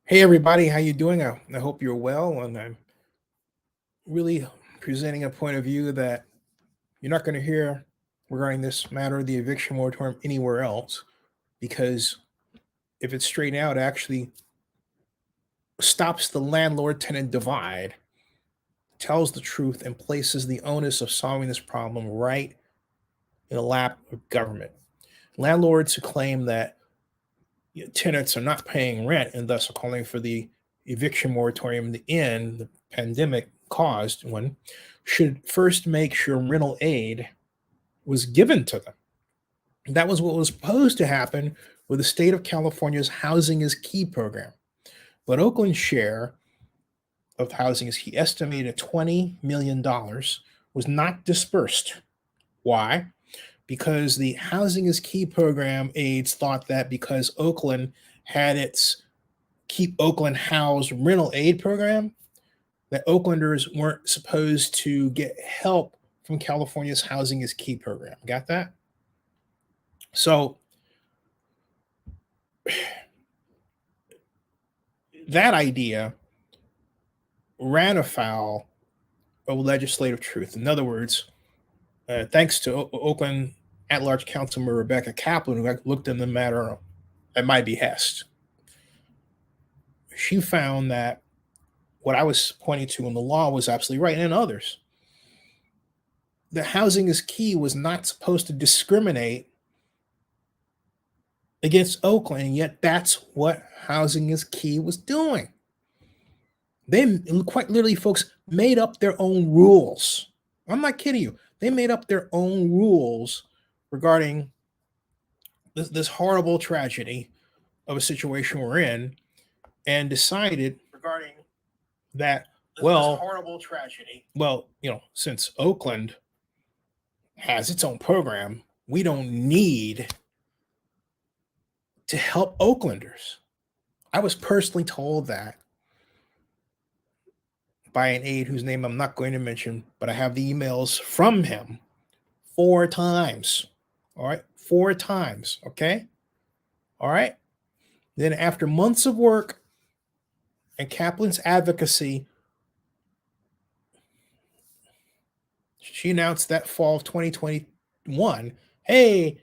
Hey everybody, how you doing? I hope you're well, and I'm really presenting a point of view that you're not going to hear regarding this matter of the eviction moratorium anywhere else, because if it's straightened out, it actually stops the landlord-tenant divide, tells the truth, and places the onus of solving this problem right in the lap of government. Landlords who claim that tenants are not paying rent and thus are calling for the eviction moratorium to end, the pandemic caused one, should first make sure rental aid was given to them. That was what was supposed to happen with the state of California's Housing is Key program. But Oakland's share of Housing is Key, estimated at $20 million, was not dispersed. Why? Because the Housing is Key program aides thought that because Oakland had its Keep Oakland Housed rental aid program, that Oaklanders weren't supposed to get help from California's Housing is Key program. Got that? So that idea ran afoul of legislative truth. In other words, thanks to Oakland at-large Councilmember Kaplan, who looked in the matter at my behest, she found that what I was pointing to in the law was absolutely right, and others. The Housing is Key was not supposed to discriminate against Oakland, and yet that's what Housing is Key was doing. They quite literally, folks, made up their own rules. I'm not kidding you. They made up their own rules regarding this horrible tragedy of a situation we're in, and decided regarding that, well, horrible tragedy. Well, since Oakland has its own program, we don't need to help Oaklanders. I was personally told that by an aide whose name I'm not going to mention, but I have the emails from him 4 times. All right, 4 times. Okay. All right. Then after months of work and Kaplan's advocacy, she announced that fall of 2021, hey,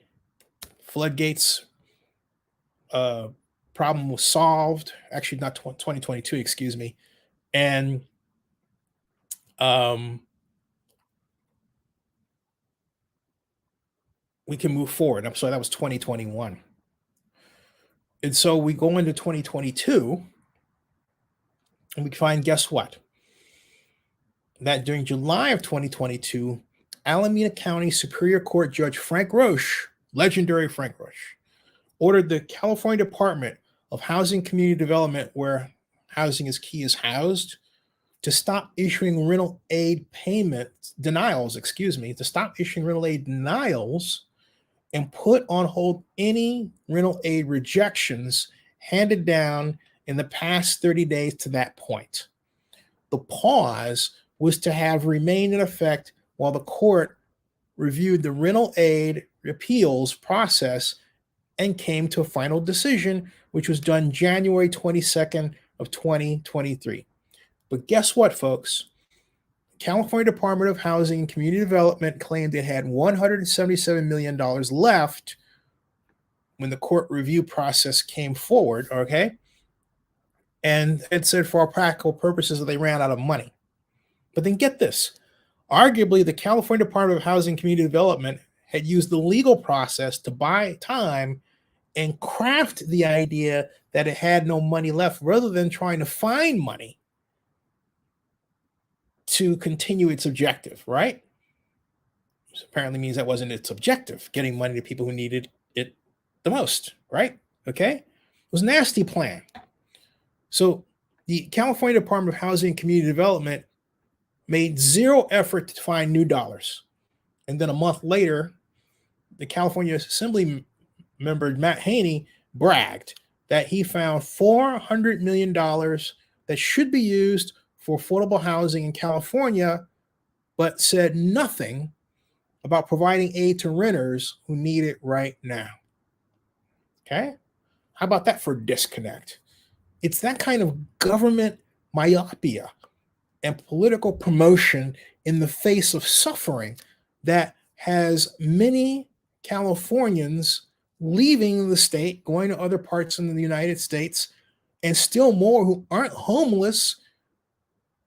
floodgates problem was solved. Actually, not 2022, excuse me. And we can move forward. I'm sorry, that was 2021. And so we go into 2022, and we find, guess what? That during July of 2022, Alameda County Superior Court Judge Frank Roche, legendary Frank Roche, ordered the California Department of Housing Community Development, where Housing is Key is housed, to stop issuing rental aid denials, and put on hold any rental aid rejections handed down in the past 30 days to that point. The pause was to have remained in effect while the court reviewed the rental aid appeals process and came to a final decision, which was done January 22nd of 2023. But guess what, folks? California Department of Housing and Community Development claimed it had $177 million left when the court review process came forward, okay? And it said for all practical purposes that they ran out of money. But then get this. Arguably, the California Department of Housing and Community Development had used the legal process to buy time and craft the idea that it had no money left rather than trying to find money to continue its objective, right? Which apparently means that wasn't its objective, getting money to people who needed it the most, right? Okay? It was a nasty plan. So the California Department of Housing and Community Development made zero effort to find new dollars. And then a month later, the California Assembly member, Matt Haney, bragged that he found $400 million that should be used for affordable housing in California, but said nothing about providing aid to renters who need it right now. Okay? How about that for disconnect? It's that kind of government myopia and political promotion in the face of suffering that has many Californians leaving the state, going to other parts in the United States, and still more who aren't homeless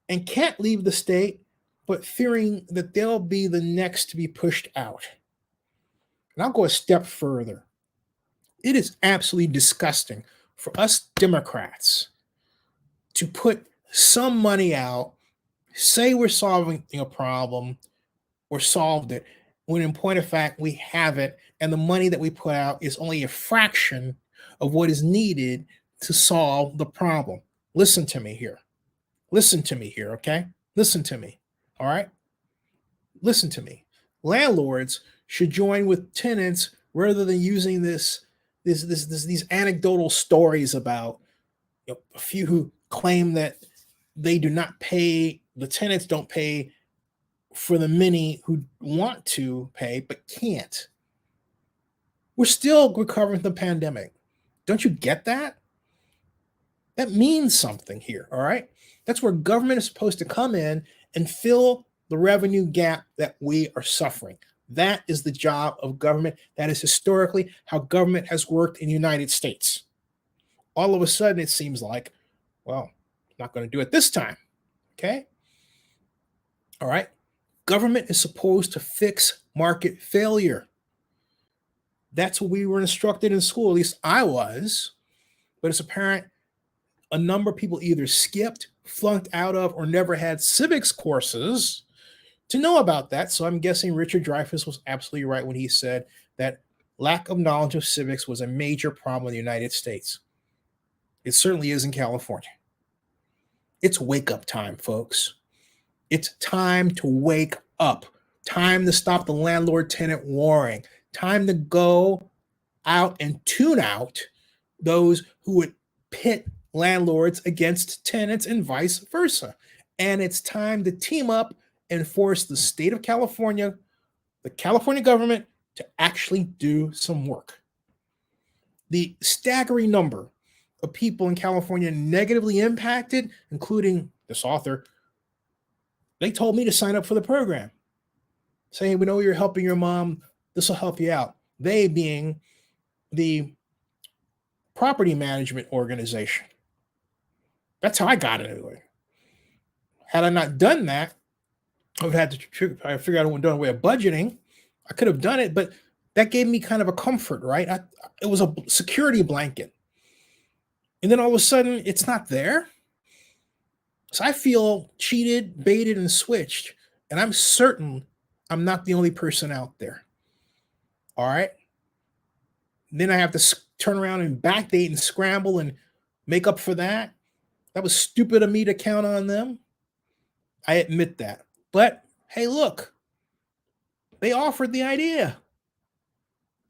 and can't leave the state, but fearing that they'll be the next to be pushed out. And I'll go a step further. It is absolutely disgusting for us Democrats to put some money out, say we're solving a problem or solved it, when in point of fact we haven't, and the money that we put out is only a fraction of what is needed to solve the problem. Listen to me here. Listen to me here, okay? Listen to me. All right? Listen to me. Landlords should join with tenants rather than using these anecdotal stories about a few who claim that they do not pay, the tenants don't pay for the many who want to pay but can't. We're still recovering from the pandemic. Don't you get that? That means something here, all right? That's where government is supposed to come in and fill the revenue gap that we are suffering. That is the job of government. That is historically how government has worked in the United States. All of a sudden, it seems like, well, not going to do it this time, okay? All right? Government is supposed to fix market failure. That's what we were instructed in school, at least I was, but it's apparent a number of people either skipped, flunked out of, or never had civics courses to know about that. So I'm guessing Richard Dreyfuss was absolutely right when he said that lack of knowledge of civics was a major problem in the United States. It certainly is in California. It's wake up time, folks. It's time to wake up. Time to stop the landlord-tenant warring. Time to go out and tune out those who would pit landlords against tenants and vice versa. And it's time to team up and force the state of California, the California government, to actually do some work. The staggering number of people in California negatively impacted, including this author, they told me to sign up for the program, saying, we know you're helping your mom. This will help you out. They being the property management organization. That's how I got into it. Had I not done that, I would have had to figure out a way of budgeting. I could have done it, but that gave me kind of a comfort, right? It was a security blanket. And then all of a sudden, it's not there. So I feel cheated, baited, and switched. And I'm certain I'm not the only person out there. All right? Then I have to turn around and backdate and scramble and make up for that. That was stupid of me to count on them. I admit that. But hey, look, they offered the idea.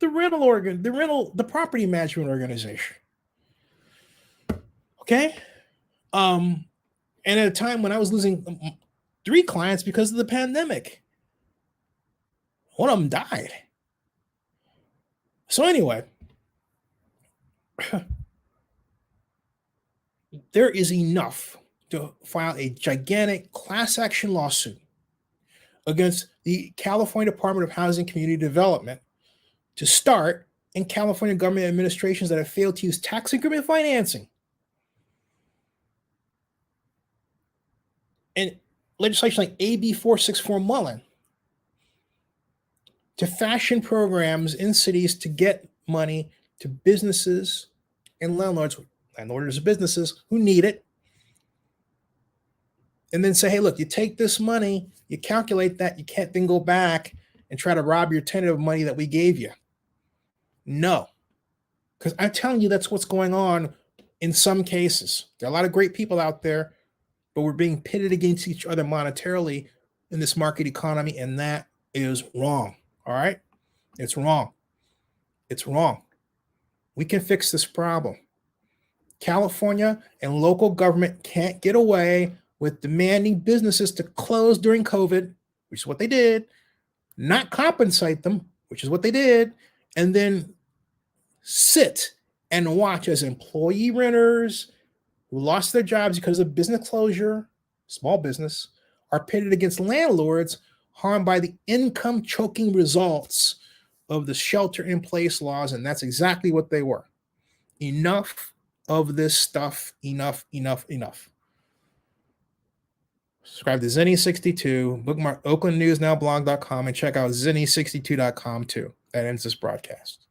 The property management organization. Okay? And at a time when I was losing 3 clients because of the pandemic. One of them died. So anyway, there is enough to file a gigantic class action lawsuit against the California Department of Housing and Community Development to start in California government administrations that have failed to use tax increment financing and legislation like AB 464 Mullen to fashion programs in cities to get money to businesses and landlords of businesses who need it. And then say, hey, look, you take this money, you calculate that, you can't then go back and try to rob your tenant of money that we gave you. No, because I'm telling you, that's what's going on in some cases. There are a lot of great people out there, but we're being pitted against each other monetarily in this market economy, and that is wrong. All right? It's wrong. It's wrong. We can fix this problem. California and local government can't get away with demanding businesses to close during COVID, which is what they did, not compensate them, which is what they did, and then sit and watch as employee renters who lost their jobs because of business closure, small business, are pitted against landlords harmed by the income choking results of the shelter in place laws. And that's exactly what they were. Enough of this stuff. Enough, enough, enough. Subscribe to Zinni62, bookmark OaklandNewsNowBlog.com, and check out Zinni62.com too. That ends this broadcast.